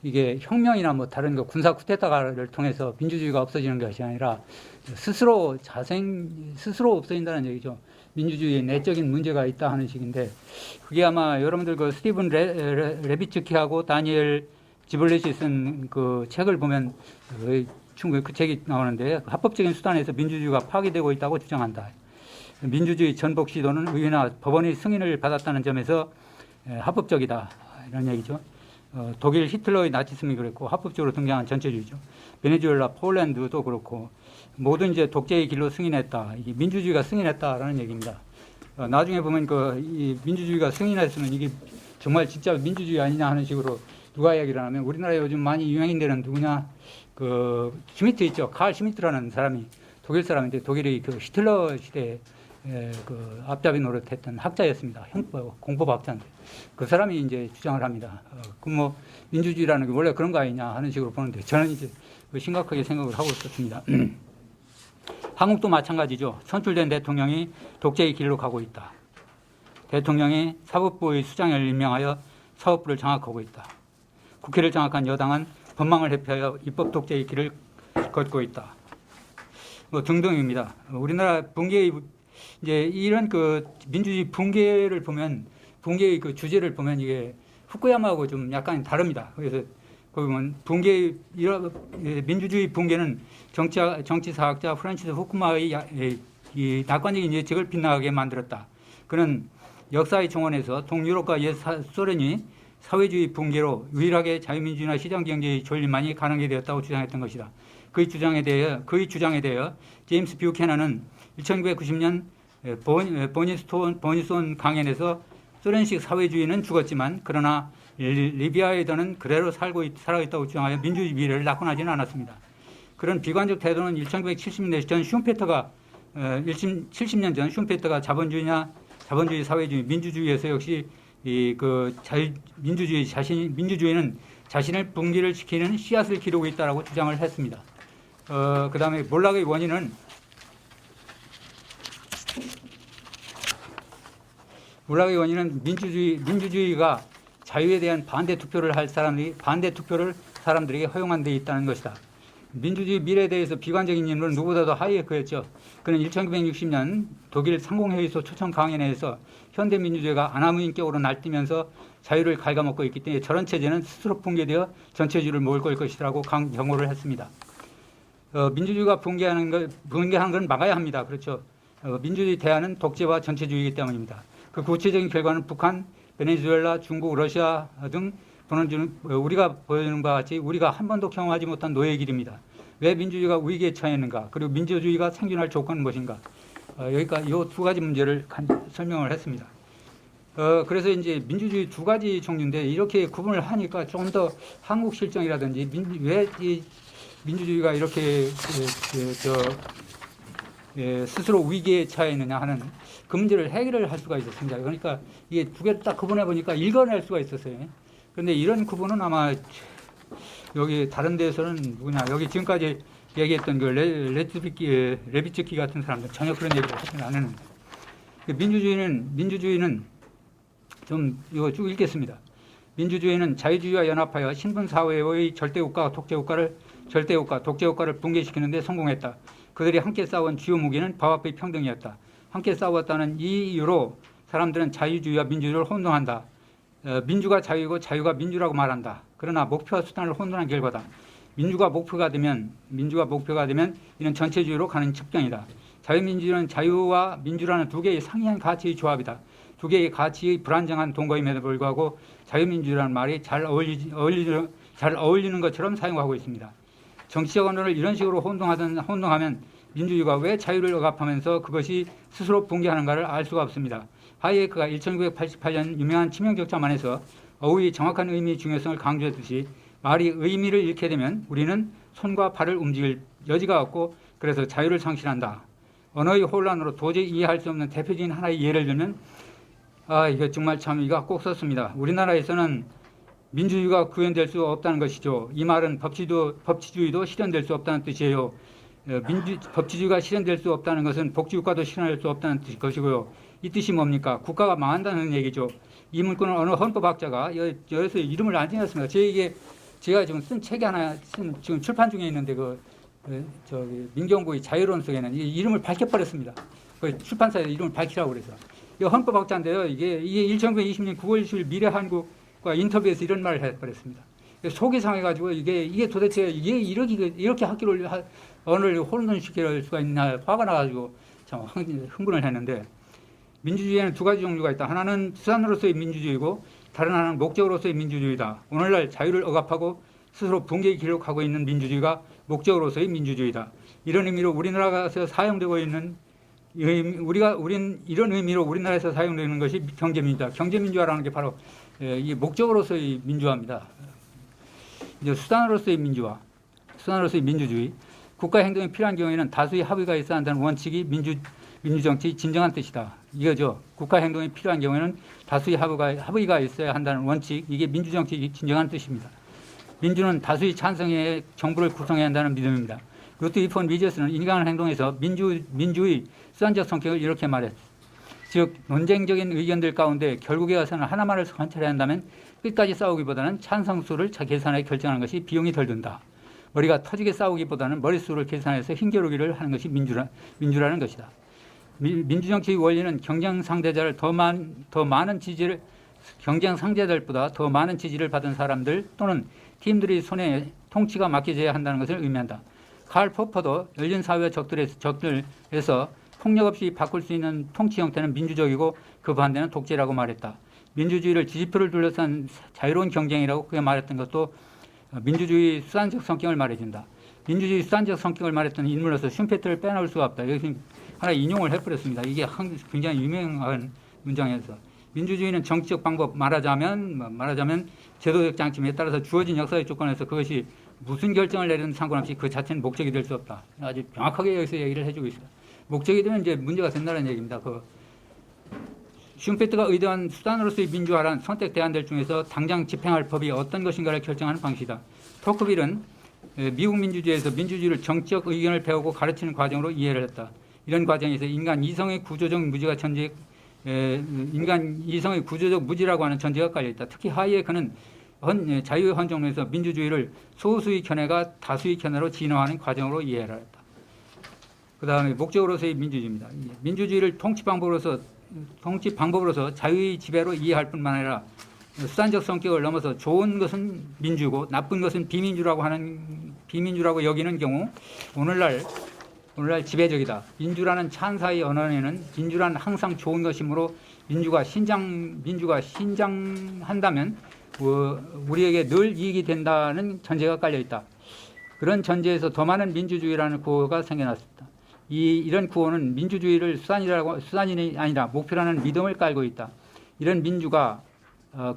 이게 혁명이나 뭐 다른 거 군사 쿠데타를 통해서 민주주의가 없어지는 것이 아니라 스스로 없어진다는 얘기죠. 민주주의에 내적인 문제가 있다 하는 식인데, 그게 아마 여러분들 그 스티븐 레비츠키하고 다니엘 지블렛이 쓴 그 책을 보면 충분히 그 책이 나오는데, 합법적인 수단에서 민주주의가 파괴되고 있다고 주장한다. 민주주의 전복 시도는 의회나 법원의 승인을 받았다는 점에서 합법적이다, 이런 얘기죠. 독일 히틀러의 나치즘이 그랬고 합법적으로 등장한 전체주의죠. 베네수엘라, 폴란드도 그렇고 모든 이제 독재의 길로 승인했다. 이게 민주주의가 승인했다라는 얘기입니다. 나중에 보면 이 민주주의가 승인했으면 이게 정말 진짜 민주주의 아니냐 하는 식으로 누가 이야기를 하면, 우리나라에 요즘 많이 유행인 데는 누구냐, 그 슈미트 있죠. 칼 슈미트라는 사람이 독일 사람인데, 독일의 그 히틀러 시대에 그 앞잡이 노릇했던 학자였습니다. 공법학자인데 그 사람이 이제 주장을 합니다. 뭐 민주주의라는 게 원래 그런 거 아니냐 하는 식으로 보는데, 저는 이제 심각하게 생각을 하고 있었습니다. 한국도 마찬가지죠. 선출된 대통령이 독재의 길로 가고 있다. 대통령이 사법부의 수장을 임명하여 사법부를 장악하고 있다. 국회를 장악한 여당은 법망을 회피하여 입법 독재의 길을 걷고 있다. 뭐 등등입니다. 우리나라 붕괴의 이제 이런 그 민주주의 붕괴를 보면, 붕괴의 그 주제를 보면 이게 후쿠야마하고 좀 약간 다릅니다. 그래서 거기 보면 민주주의 붕괴는 정치사학자 프란시스 후쿠마의 이 낙관적인 예측을 빗나가게 만들었다. 그는 역사의 정원에서 동유럽과 옛소련이 사회주의 붕괴로 유일하게 자유민주주의나 시장경제의 존립만이 가능하게 되었다고 주장했던 것이다. 그의 주장에 대하여 제임스 뷰캐넌은 1990년 버니스톤 강연에서 소련식 사회주의는 죽었지만 그러나 리비아에서는 그대로 살아있다고 주장하여 민주주의 미래를 낙관하지는 않았습니다. 그런 비관적 태도는 1970년 전 슈페터가 70년 전 슈페터가 자본주의 사회주의 민주주의에서 역시 민주주의는 자신을 붕괴를 시키는 씨앗을 기르고 있다라고 주장을 했습니다. 그 다음에 몰락의 원인은 민주주의가 자유에 대한 반대 투표를 사람들에게 허용한 데 있다는 것이다. 민주주의 미래에 대해서 비관적인 인물은 누구보다도 하이에크였죠. 그는 1960년 독일 상공회의소 초청 강연에서 현대민주주의가 아나무인격으로 날뛰면서 자유를 갉아먹고 있기 때문에 저런 체제는 스스로 붕괴되어 전체주의를 몰고 올 것이라고 경고를 했습니다. 민주주의가 붕괴하는 건 막아야 합니다. 그렇죠. 민주주의 대안은 독재와 전체주의이기 때문입니다. 그 구체적인 결과는 북한, 베네수엘라, 중국, 러시아 등 우리가 보여주는 바와 같이 우리가 한 번도 경험하지 못한 노예의 길입니다. 왜 민주주의가 위기에 처했는가? 그리고 민주주의가 생존할 조건은 무엇인가? 여기까지 이 두 가지 문제를 설명을 했습니다. 그래서 이제 민주주의 두 가지 종류인데, 이렇게 구분을 하니까 조금 더 한국 실정이라든지 왜 이 민주주의가 이렇게 스스로 위기에 처했느냐 하는 그 문제를 해결을 할 수가 있었습니다. 그러니까 이게 두 개를 딱 구분해 보니까 읽어낼 수가 있었어요. 그런데 이런 구분은 아마 여기 다른 데서는 누구냐, 여기 지금까지 얘기했던 그 레비츠키 같은 사람들 전혀 그런 얘기를 하지는 않았는데, 민주주의는 좀 이거 쭉 읽겠습니다. 민주주의는 자유주의와 연합하여 신분사회의 절대국가와 독재국가를 붕괴시키는 데 성공했다. 그들이 함께 싸운 주요 무기는 법 앞의 평등이었다. 함께 싸웠다는 이 이유로 사람들은 자유주의와 민주주의를 혼동한다. 민주가 자유이고 자유가 민주라고 말한다. 그러나 목표와 수단을 혼돈한 결과다. 민주가 목표가 되면 이는 전체주의로 가는 첩경이다. 자유민주주의는 자유와 민주라는 두 개의 상이한 가치의 조합이다. 두 개의 가치의 불안정한 동거임에도 불구하고 자유민주주의라는 말이 잘 어울리는 것처럼 사용하고 있습니다. 정치적 언어를 이런 식으로 혼동하면 민주주의가 왜 자유를 억압하면서 그것이 스스로 붕괴하는가를 알 수가 없습니다. 하이에크가 1988년 유명한 치명적자만에서 어휘의 정확한 의미의 중요성을 강조했듯이, 말이 의미를 잃게 되면 우리는 손과 발을 움직일 여지가 없고 그래서 자유를 상실한다. 언어의 혼란으로 도저히 이해할 수 없는 대표적인 하나의 예를 들면, 이거 정말 참 이거 꼭 썼습니다. 우리나라에서는 민주주의가 구현될 수 없다는 것이죠. 이 말은 법치주의도 실현될 수 없다는 뜻이에요. 법치주의가 실현될 수 없다는 것은 복지국가도 실현할 수 없다는 것이고요. 이 뜻이 뭡니까? 국가가 망한다는 얘기죠. 이 문구는 어느 헌법학자가 여기서 이름을 안 지었습니다. 제 이게 제가 지금 쓴 책이 하나 지금 출판 중에 있는데 저기 민경구의 자유론 속에는 이 이름을 밝혀버렸습니다. 그 출판사에서 이름을 밝히라고 그래서. 이거 헌법학자인데요. 이게 1920년 9월 20일 미래한국과 인터뷰에서 이런 말을 해버렸습니다. 속이 상해가지고 이게 도대체 이게 이렇게 학교를 언어를 혼돈시킬 수가 있나 화가 나가지고 참 흥분을 했는데, 민주주의에는 두 가지 종류가 있다. 하나는 수단으로서의 민주주의고 다른 하나는 목적으로서의 민주주의다. 오늘날 자유를 억압하고 스스로 붕괴 기록하고 있는 민주주의가 목적으로서의 민주주의다. 이런 의미로 우리나라에서 사용되고 있는 우린 이런 의미로 우리나라에서 사용되는 것이 경제민주다. 경제민주화라는 게 바로 이 목적으로서의 민주화입니다. 이제 수단으로서의 민주화, 수단으로서의 민주주의. 국가 행동이 필요한 경우에는 다수의 합의가 있어야 한다는 원칙이 민주정치의 진정한 뜻이다. 이거죠. 국가 행동이 필요한 경우에는 다수의 합의가 있어야 한다는 원칙, 이게 민주정치의 진정한 뜻입니다. 민주는 다수의 찬성에 정부를 구성해야 한다는 믿음입니다. 루트 이폰 미제스는 인간 행동에서 민주의 수단적 성격을 이렇게 말했다. 즉 논쟁적인 의견들 가운데 결국에 와서는 하나만을 관찰해야 한다면 끝까지 싸우기보다는 찬성수를 계산해 결정하는 것이 비용이 덜 든다. 머리가 터지게 싸우기보다는 머릿수를 계산해서 힘겨루기를 하는 것이 민주라는 것이다. 민주정치의 원리는 경쟁 상대자를 경쟁 상대자들보다 더 많은 지지를 받은 사람들 또는 팀들의 손에 통치가 맡겨져야 한다는 것을 의미한다. 칼 포퍼도 열린 사회와 적들에서 폭력 없이 바꿀 수 있는 통치 형태는 민주적이고 그 반대는 독재라고 말했다. 민주주의를 지지표를 둘러싼 자유로운 경쟁이라고 그가 말했던 것도 민주주의 수단적 성격을 말해준다. 민주주의 수단적 성격을 말했던 인물로서 슈페트를 빼놓을 수가 없다. 여기서 하나 인용을 해버렸습니다. 이게 굉장히 유명한 문장에서 민주주의는 정치적 방법, 말하자면 제도적 장치에 따라서 주어진 역사의 조건에서 그것이 무슨 결정을 내리든 상관없이 그 자체는 목적이 될 수 없다. 아주 명확하게 여기서 얘기를 해주고 있어요. 목적이 되면 이제 문제가 된다는 얘기입니다. 슈페트가 의도한 수단으로서의 민주화란 선택 대안들 중에서 당장 집행할 법이 어떤 것인가를 결정하는 방식이다. 토크빌은 미국 민주주의에서 민주주의를 정치적 의견을 배우고 가르치는 과정으로 이해를 했다. 이런 과정에서 인간 이성의 구조적 무지라고 하는 전제가 깔려있다. 특히 하위에 그는 자유의 헌정론에서 민주주의를 소수의 견해가 다수의 견해로 진화하는 과정으로 이해를 했다. 그 다음에 목적으로서의 민주주의입니다. 민주주의를 통치 방법으로서 자유의 지배로 이해할 뿐만 아니라 수단적 성격을 넘어서 좋은 것은 민주고 나쁜 것은 비민주라고 여기는 경우 오늘날 지배적이다. 민주라는 찬사의 언어에는 민주란 항상 좋은 것이므로 민주가 신장한다면 우리에게 늘 이익이 된다는 전제가 깔려 있다. 그런 전제에서 더 많은 민주주의라는 구호가 생겨났습니다. 이런 구호는 민주주의를 수단이 아니라 목표라는 믿음을 깔고 있다. 이런 민주가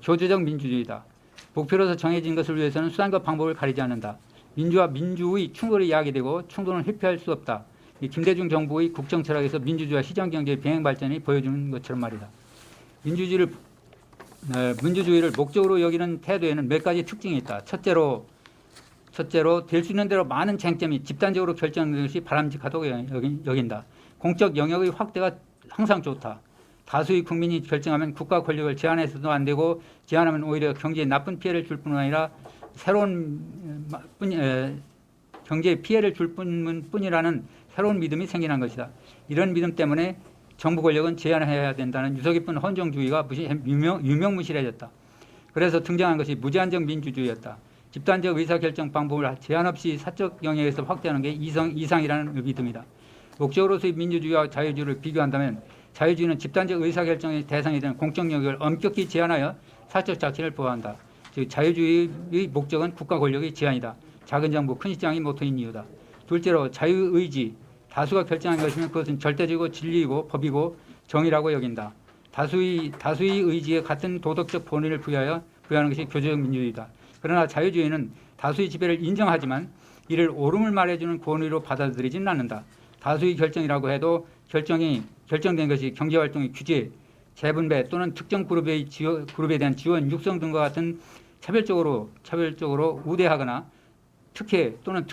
교제적 민주주의다. 목표로서 정해진 것을 위해서는 수단과 방법을 가리지 않는다. 민주와 민주의 충돌이 야기되고 충돌은 회피할 수 없다. 김대중 정부의 국정 철학에서 민주주의와 시장경제의 병행 발전이 보여주는 것처럼 말이다. 민주주의를 목적으로 여기는 태도에는 몇 가지 특징이 있다. 첫째로 될 수 있는 대로 많은 쟁점이 집단적으로 결정되는 것이 바람직하다고 여긴다. 공적 영역의 확대가 항상 좋다. 다수의 국민이 결정하면 국가 권력을 제한해서도 안 되고 제한하면 오히려 경제에 나쁜 피해를 줄 뿐 아니라 경제에 피해를 줄 뿐이라는 새로운 믿음이 생겨난 것이다. 이런 믿음 때문에 정부 권력은 제한해야 된다는 유서 깊은 헌정주의가 유명무실해졌다. 그래서 등장한 것이 무제한적 민주주의였다. 집단적 의사결정 방법을 제한 없이 사적 영역에서 확대하는 게 이상이라는 믿음이다. 목적으로서의 민주주의와 자유주의를 비교한다면 자유주의는 집단적 의사결정의 대상이 되는 공적 영역을 엄격히 제한하여 사적 자치를 보호한다. 즉 자유주의의 목적은 국가 권력의 제한이다. 작은 정부, 큰 시장이 모토인 이유다. 둘째로 자유의지, 다수가 결정한 것이면 그것은 절대적이고 진리이고 법이고 정의라고 여긴다. 다수의 의지에 같은 도덕적 본의를 부여하는 것이 교제적 민주주의다. 그러나 자유주의는 다수의 지배를 인정하지만 이를 옳음을 말해주는 권위로 받아들이지는 않는다. 다수의 결정이라고 해도 결정된 것이 경제활동의 규제, 재분배 또는 특정 그룹에 대한 지원, 육성 등과 같은 차별적으로 우대하거나 특혜 또는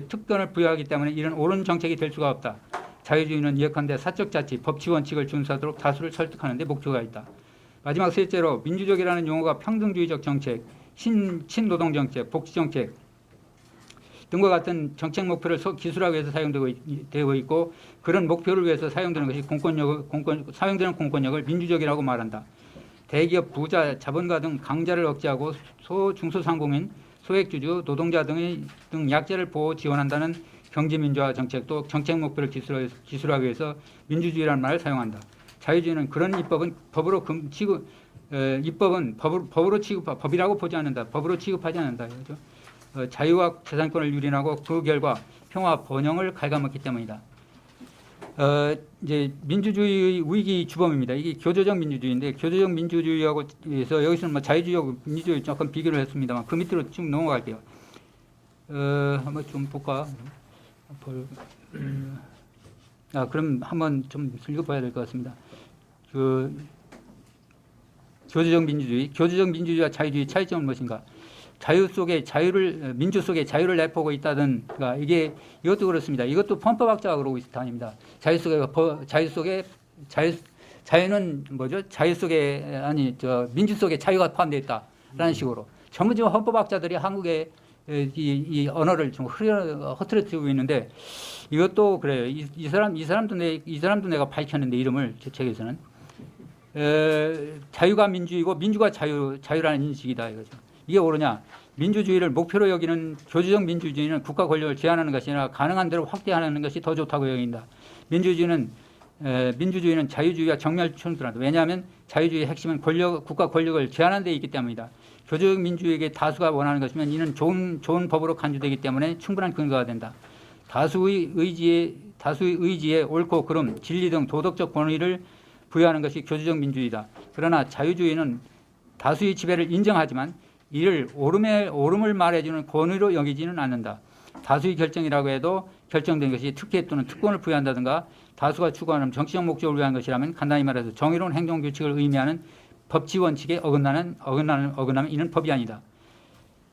특권을 부여하기 때문에 이런 옳은 정책이 될 수가 없다. 자유주의는 예컨대 사적 자치, 법치 원칙을 준수하도록 다수를 설득하는 데 목표가 있다. 마지막 셋째로 민주적이라는 용어가 평등주의적 정책, 친노동 정책, 복지 정책 등과 같은 정책 목표를 기술하기 위해서 사용되고 있고 그런 목표를 위해서 사용되는 것이 사용되는 공권력을 민주적이라고 말한다. 대기업, 부자, 자본가 등 강자를 억제하고 중소상공인, 소액주주, 노동자 등 약자를 보호 지원한다는 경제민주화 정책도 정책 목표를 기술하기 위해서 민주주의라는 말을 사용한다. 자유주의는 그런 입법은 법이라고 보지 않는다. 법으로 취급하지 않는다. 그렇죠? 자유와 재산권을 유린하고 그 결과 평화 번영을 갉아먹기 때문이다. 이제 민주주의 위기 주범입니다. 이게 교조적 민주주의인데 교조적 민주주의하고 해서 여기서는 뭐 자유주의하고 민주주의 조금 비교를 했습니다만 그 밑으로 쭉 넘어갈게요. 한번 좀 볼까? 그럼 한번 좀 읽어봐야 될 것 같습니다. 교조적 민주주의와 자유주의 차이점은 무엇인가? 민주 속에 자유를 내포하고 있다든, 그러니까 이것도 그렇습니다. 이것도 헌법학자가 그러고 있을 단입니다. 자유는 뭐죠? 민주 속에 자유가 포함되어 있다라는 식으로. 전문적인 헌법학자들이 한국의 이 언어를 좀 흐트러뜨리고 있는데 이것도 그래요. 이 사람도 내가 밝혔는데 이름을 제 책에서는 자유가 민주이고 민주가 자유라는 인식이다 이거죠. 이게 옳으냐? 민주주의를 목표로 여기는 교주적 민주주의는 국가 권력을 제한하는 것이 아니라 가능한 대로 확대하는 것이 더 좋다고 여긴다. 민주주의는 자유주의와 정면 충돌한다. 왜냐하면 자유주의의 핵심은 국가 권력을 제한하는 데 있기 때문이다. 교조적 민주주의에게 다수가 원하는 것이면 이는 좋은 법으로 간주되기 때문에 충분한 근거가 된다. 다수의 의지에 옳고 그름, 진리 등 도덕적 권위를 부여하는 것이 교조적 민주주의다. 그러나 자유주의는 다수의 지배를 인정하지만 이를 옳음을 말해주는 권위로 여기지는 않는다. 다수의 결정이라고 해도 결정된 것이 특혜 또는 특권을 부여한다든가 다수가 추구하는 정치적 목적을 위한 것이라면 간단히 말해서 정의로운 행동 규칙을 의미하는 법치 원칙에 어긋나면 이는 법이 아니다.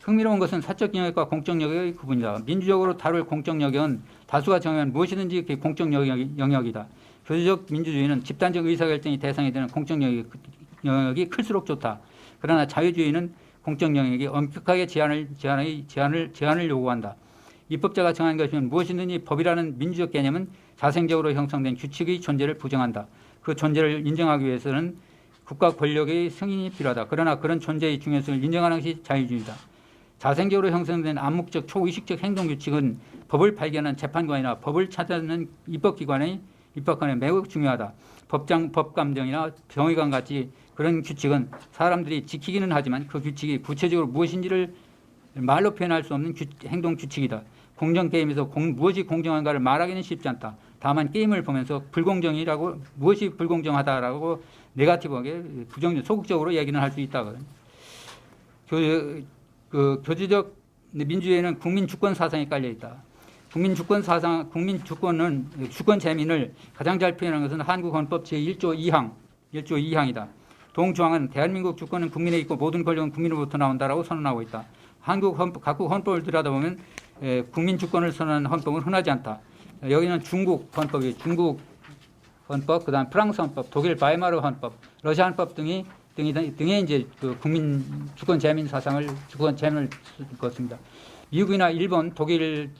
흥미로운 것은 사적 영역과 공적 영역의 구분이다. 민주적으로 다룰 공적 영역은 다수가 정하면 무엇이든지 그게 공적 영역이다. 교조적 민주주의는 집단적 의사결정이 대상이 되는 공적 영역이 클수록 좋다. 그러나 자유주의는 공적 영역이 엄격하게 제한을 요구한다. 입법자가 정한 것이면 무엇이든지 법이라는 민주적 개념은 자생적으로 형성된 규칙의 존재를 부정한다. 그 존재를 인정하기 위해서는 국가 권력의 승인이 필요하다. 그러나 그런 존재의 중요성을 인정하는 것이 자유주의다. 자생적으로 형성된 암묵적 초의식적 행동 규칙은 법을 발견한 재판관이나 법을 찾아내는 입법기관의 매우 중요하다. 법감정이나 정의관 같이 그런 규칙은 사람들이 지키기는 하지만 그 규칙이 구체적으로 무엇인지를 말로 표현할 수 없는 행동 규칙이다. 공정 게임에서 무엇이 공정한가를 말하기는 쉽지 않다. 다만 게임을 보면서 무엇이 불공정하다라고 네가티브하게 소극적으로 얘기는 할 수 있다. 교주적 민주주의는 국민 주권 사상에 깔려 있다. 국민 주권은 주권 재민을 가장 잘 표현하는 것은 한국 헌법 제1조 2항이다. 동조항은 대한민국 주권은 국민에 있고 모든 권력은 국민으로부터 나온다라고 선언하고 있다. 각국 헌법을 들여다보면 국민 주권을 선언하는 헌법은 흔하지 않다. 여기는 중국 헌법, 그다음 프랑스 헌법, 독일 바이마르 헌법, 러시아 헌법 등의 이제 그 국민 주권 재민 주권을 걷습니다. 미국이나 일본, 독일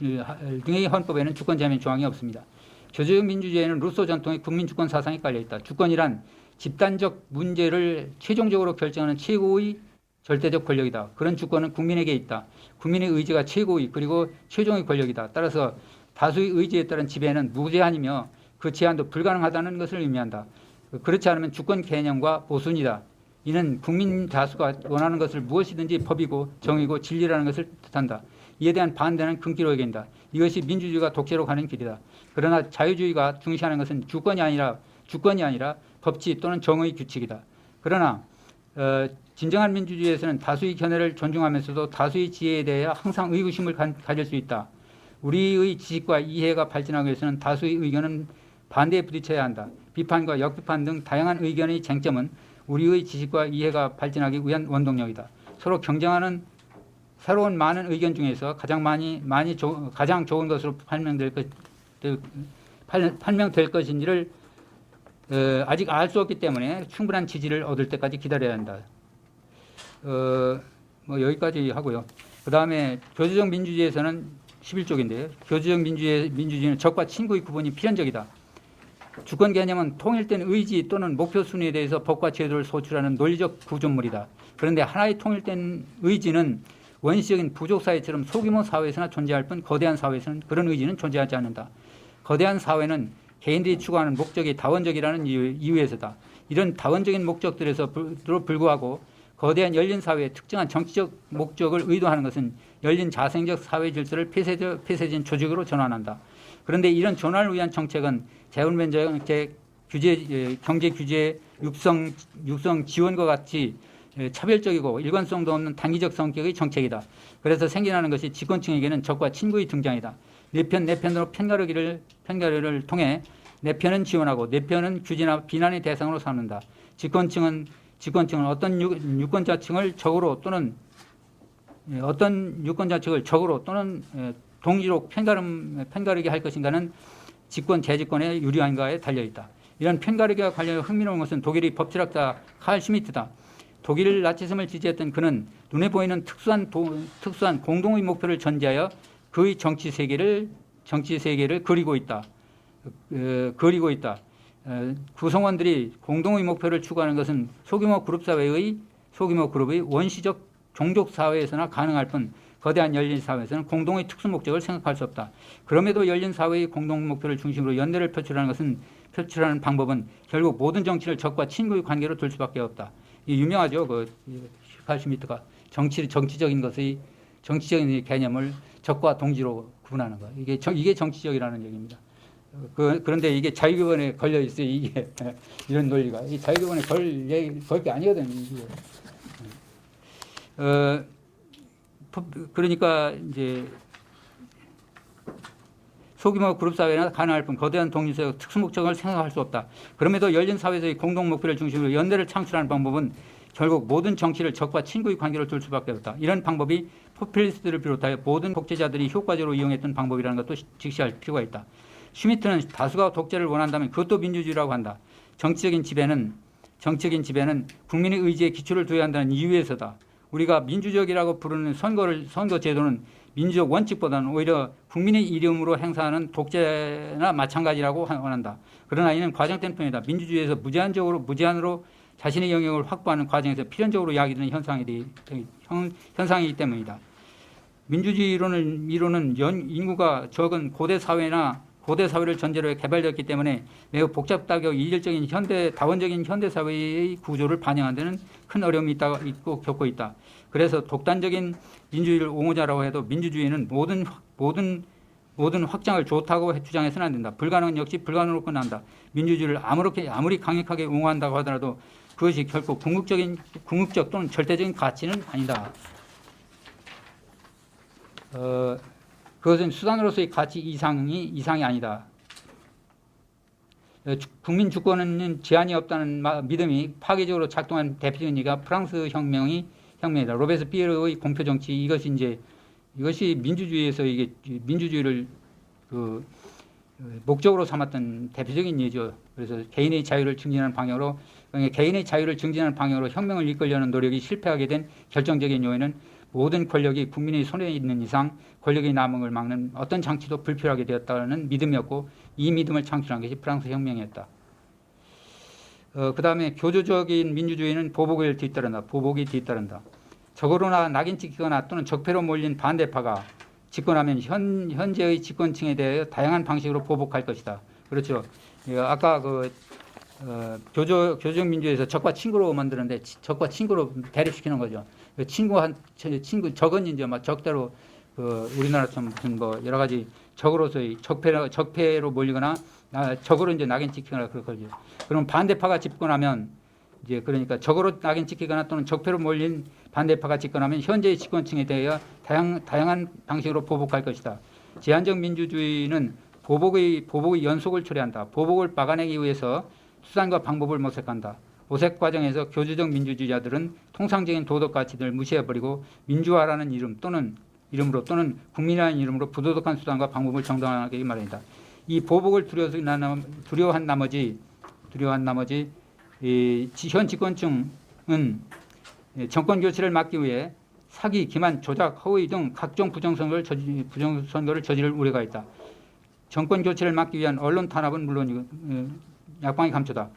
등의 헌법에는 주권 재민 조항이 없습니다. 교조적 민주주의에는 루소 전통의 국민 주권 사상이 깔려 있다. 주권이란 집단적 문제를 최종적으로 결정하는 최고의 절대적 권력이다. 그런 주권은 국민에게 있다. 국민의 의지가 최고의 그리고 최종의 권력이다. 따라서 다수의 의지에 따른 지배는 무제한이며 그 제한도 불가능하다는 것을 의미한다. 그렇지 않으면 주권 개념과 모순이다. 이는 국민 다수가 원하는 것을 무엇이든지 법이고 정의고 진리라는 것을 뜻한다. 이에 대한 반대는 금기로 여긴다. 이것이 민주주의가 독재로 가는 길이다. 그러나 자유주의가 중시하는 것은 주권이 아니라 법치 또는 정의 규칙이다. 그러나 진정한 민주주의에서는 다수의 견해를 존중하면서도 다수의 지혜에 대해 항상 의구심을 가질 수 있다. 우리의 지식과 이해가 발전하기 위해서는 다수의 의견은 반대에 부딪혀야 한다. 비판과 역비판 등 다양한 의견의 쟁점은 우리의 지식과 이해가 발전하기 위한 원동력이다. 서로 경쟁하는 새로운 많은 의견 중에서 가장 좋은 것으로 판명될 것인지를 아직 알 수 없기 때문에 충분한 지지를 얻을 때까지 기다려야 한다. 뭐 여기까지 하고요. 그 다음에 교조적 민주주의에서는 11쪽인데요. 교조적 민주주의는 적과 친구의 구분이 필연적이다. 주권 개념은 통일된 의지 또는 목표 순위에 대해서 법과 제도를 소출하는 논리적 구조물이다. 그런데 하나의 통일된 의지는 원시적인 부족사회처럼 소규모 사회에서나 존재할 뿐 거대한 사회에서는 그런 의지는 존재하지 않는다. 거대한 사회는 개인들이 추구하는 목적이 다원적이라는 이유에서다. 이런 다원적인 목적들에서 불구하고 거대한 열린 사회의 특정한 정치적 목적을 의도하는 것은 열린 자생적 사회 질서를 폐쇄적인 조직으로 전환한다. 그런데 이런 전환을 위한 정책은 재원면 정책, 규제, 경제 규제, 육성 지원과 같이 차별적이고 일관성도 없는 단기적 성격의 정책이다. 그래서 생겨나는 것이 집권층에게는 적과 친구의 등장이다. 내 편으로 편가르기를 통해 내 편은 지원하고 내 편은 규제나 비난의 대상으로 삼는다. 집권층은 어떤 유권자층을 적으로 또는 동지로 편가르게 할 것인가는 집권 재집권에 유리한가에 달려있다. 이런 편가르기와 관련해 흥미로운 것은 독일의 법철학자 칼 슈미트다. 독일 나치즘을 지지했던 그는 눈에 보이는 특수한 공동의 목표를 전제하여 그의 정치 세계를 그리고 있다. 구성원들이 공동의 목표를 추구하는 것은 소규모 그룹의 원시적 종족 사회에서나 가능할 뿐 거대한 열린 사회에서는 공동의 특수 목적을 생각할 수 없다. 그럼에도 열린 사회의 공동 목표를 중심으로 연대를 표출하는 방법은 결국 모든 정치를 적과 친구의 관계로 둘 수밖에 없다. 이 유명하죠. 칼 슈미트가 정치적인 개념을 적과 동지로 구분하는 거. 이게 정치적이라는 얘기입니다. 그런데 이게 자유규범에 걸려 있어요. 이게 이런 논리가. 이 자유규범에 걸 게 아니거든요. 이게. 그러니까 이제 소규모 그룹 사회나 가능할 뿐 거대한 독립사회의 특수 목적을 생각할 수 없다. 그럼에도 열린 사회에서의 공동 목표를 중심으로 연대를 창출하는 방법은 결국 모든 정치를 적과 친구의 관계로 둘 수밖에 없다. 이런 방법이 포퓰리스트를 비롯하여 모든 독재자들이 효과적으로 이용했던 방법이라는 것도 직시할 필요가 있다. 슈미트는 다수가 독재를 원한다면 그것도 민주주의라고 한다. 정치적인 지배는 국민의 의지에 기초를 둬야 한다는 이유에서다. 우리가 민주적이라고 부르는 선거 제도는 민주적 원칙보다는 오히려 국민의 이름으로 행사하는 독재나 마찬가지라고 원한다. 그러나 이는 과정된 뿐이다. 민주주의에서 무제한으로 자신의 영역을 확보하는 과정에서 필연적으로 야기되는 현상이기 때문이다. 민주주의 이론은 인구가 적은 고대 사회를 전제로 해 개발되었기 때문에 매우 복잡하고 이질적인 다원적인 현대 사회의 구조를 반영하는 데는 큰 어려움이 겪고 있다. 그래서 독단적인 민주주의를 옹호자라고 해도 민주주의는 모든 확장을 좋다고 주장해서는 안 된다. 불가능은 역시 불가능으로 끝난다. 민주주의를 아무리 강력하게 옹호한다고 하더라도 그것이 결코 궁극적 또는 절대적인 가치는 아니다. 그것은 수단으로서의 가치 이상이 아니다. 국민 주권은 제한이 없다는 믿음이 파괴적으로 작동한 대표적인 예가 프랑스 혁명이다. 로베스피에르의 공표 정치 이것이 민주주의에서 민주주의를 목적으로 삼았던 대표적인 예죠. 그래서 개인의 자유를 증진하는 방향으로 혁명을 이끌려는 노력이 실패하게 된 결정적인 요인은 모든 권력이 국민의 손에 있는 이상 권력이 남은 걸 막는 어떤 장치도 불필요하게 되었다는 믿음이었고 이 믿음을 창출한 것이 프랑스 혁명이었다. 그 다음에 교조적인 민주주의는 보복이 뒤따른다. 적으로나 낙인 찍히거나 또는 적폐로 몰린 반대파가 집권하면 현재의 집권층에 대해 다양한 방식으로 보복할 것이다. 그렇죠. 아까 교조적 민주주의에서 적과 친구로 만드는데 적과 친구로 대립시키는 거죠. 적은 이제 막 적대로 우리나라처럼 무슨 여러 가지 적으로서의 적폐로 몰리거나 적으로 이제 낙인 찍히거나 그럴 거죠. 그럼 반대파가 집권하면 이제 그러니까 적으로 낙인 찍히거나 또는 적폐로 몰린 반대파가 집권하면 현재의 집권층에 대하여 다양한 방식으로 보복할 것이다. 제한적 민주주의는 보복의 연속을 초래한다. 보복을 막아내기 위해서 수단과 방법을 모색한다. 모색 과정에서 교조적 민주주의자들은 통상적인 도덕 가치들을 무시해버리고 민주화라는 이름으로 또는 국민이라는 이름으로 부도덕한 수단과 방법을 정당화하기 마련이다. 이 보복을 두려워한 나머지 현 집권층은 정권 교체를 막기 위해 사기, 기만, 조작, 허위 등 각종 부정선거를 저지를 우려가 있다. 정권 교체를 막기 위한 언론 탄압은 물론이고 약방이 감초다.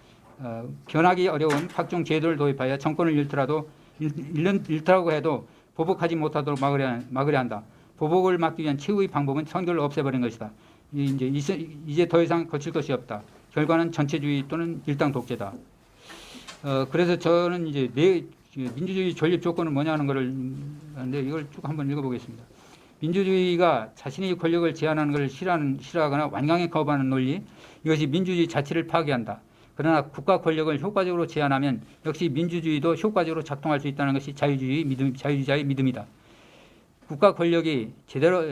변하기 어려운 각종 제도를 도입하여 정권을 잃더라고 해도 보복하지 못하도록 막으려 한다. 보복을 막기 위한 최후의 방법은 선거를 없애버린 것이다. 이제 더 이상 거칠 것이 없다. 결과는 전체주의 또는 일당 독재다. 그래서 저는 이제 민주주의 존립 조건은 뭐냐는 거를 하는데 이걸 쭉 한번 읽어보겠습니다. 민주주의가 자신의 권력을 제한하는 것을 싫어하거나 완강히 거부하는 논리, 이것이 민주주의 자체를 파괴한다. 그러나 국가 권력을 효과적으로 제한하면 역시 민주주의도 효과적으로 작동할 수 있다는 것이 자유주의자의 믿음이다. 국가 권력이 제대로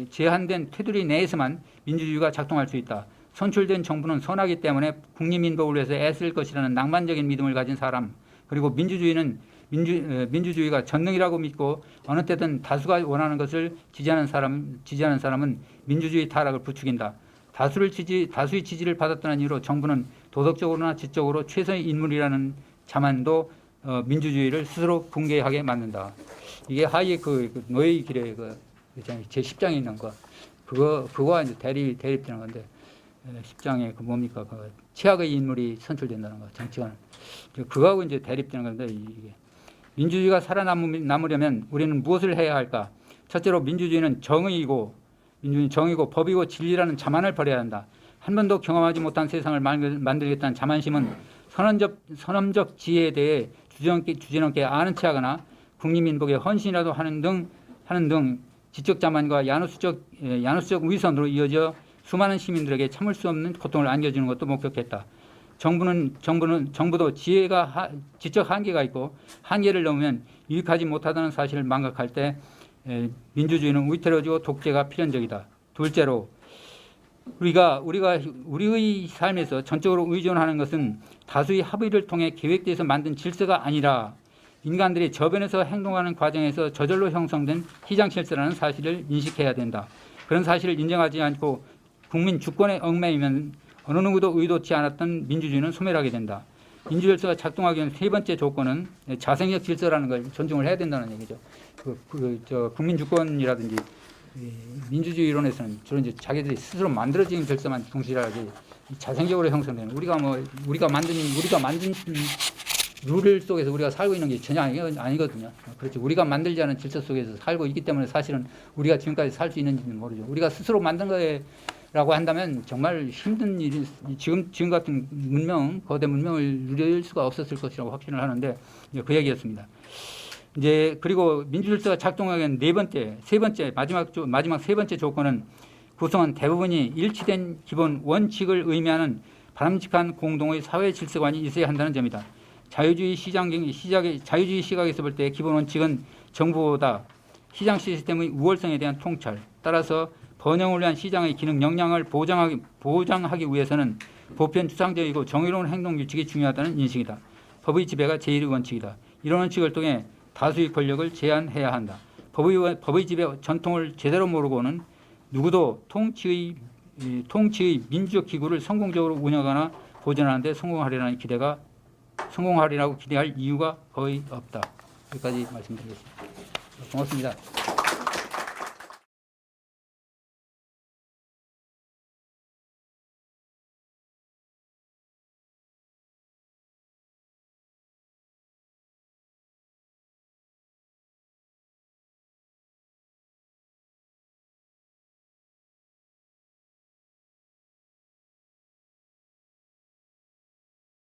제한된 테두리 내에서만 민주주의가 작동할 수 있다. 선출된 정부는 선하기 때문에 국민민복을 위해서 애쓸 것이라는 낭만적인 믿음을 가진 사람, 그리고 민주주의가 전능이라고 믿고 어느 때든 다수가 원하는 것을 지지하는 사람은 민주주의 타락을 부추긴다. 다수의 지지를 받았다는 이유로 정부는 도덕적으로나 지적으로 최선의 인물이라는 자만도 민주주의를 스스로 붕괴하게 만든다. 이게 하이에크 노예의 길에 제 10장에 있는 거, 그거와 이제 대립되는 건데, 10장에 뭡니까? 최악의 인물이 선출된다는 거, 정치관. 그거하고 이제 대립되는 건데, 이게. 민주주의가 살아남으려면 우리는 무엇을 해야 할까? 첫째로 민주주의는 정의이고 법이고 진리라는 자만을 버려야 한다. 한 번도 경험하지 못한 세상을 만들겠다는 자만심은 선험적 지혜에 대해 주제넘게 아는 체하거나 국민민복에 헌신이라도 하는 등 지적 자만과 야누스적 위선으로 이어져 수많은 시민들에게 참을 수 없는 고통을 안겨주는 것도 목격했다. 정부도 지적 한계가 있고 한계를 넘으면 유익하지 못하다는 사실을 망각할 때 민주주의는 위태로워지고 독재가 필연적이다. 둘째로 우리의 삶에서 전적으로 의존하는 것은 다수의 합의를 통해 계획돼서 만든 질서가 아니라 인간들이 저변에서 행동하는 과정에서 저절로 형성된 희장 질서라는 사실을 인식해야 된다. 그런 사실을 인정하지 않고 국민 주권에 얽매이면 어느 누구도 의도치 않았던 민주주의는 소멸하게 된다. 민주질서가 작동하기 위한 세 번째 조건은 자생적 질서라는 걸 존중을 해야 된다는 얘기죠. 국민 주권이라든지 민주주의 이론에서는 주로 이제 자기들이 스스로 만들어진 질서만 중시하지 자생적으로 형성되는 우리가 만든 룰 속에서 우리가 살고 있는 게 전혀 아니거든요. 그렇죠. 우리가 만들지 않은 질서 속에서 살고 있기 때문에 사실은 우리가 지금까지 살 수 있는지는 모르죠. 우리가 스스로 만든 거라고 한다면 정말 힘든 일이 지금 같은 거대 문명을 누릴 수가 없었을 것이라고 확신을 하는데 그 얘기였습니다. 이제 그리고 민주질서가 작동하기 위한 마지막 세 번째 조건은 구성원 대부분이 일치된 기본 원칙을 의미하는 바람직한 공동의 사회 질서관이 있어야 한다는 점이다. 자유주의 시각에서 볼 때 기본 원칙은 정부보다 시장 시스템의 우월성에 대한 통찰, 따라서 번영을 위한 시장의 기능 역량을 보장하기 위해서는 보편 추상적이고 정의로운 행동 규칙이 중요하다는 인식이다. 법의 지배가 제1의 원칙이다. 이런 원칙을 통해 다수의 권력을 제한해야 한다. 법의 지배 전통을 제대로 모르고는 누구도 통치의 민주적 기구를 성공적으로 운영하거나 보존하는 데 성공하리라고 기대할 이유가 거의 없다. 여기까지 말씀드리겠습니다. 고맙습니다.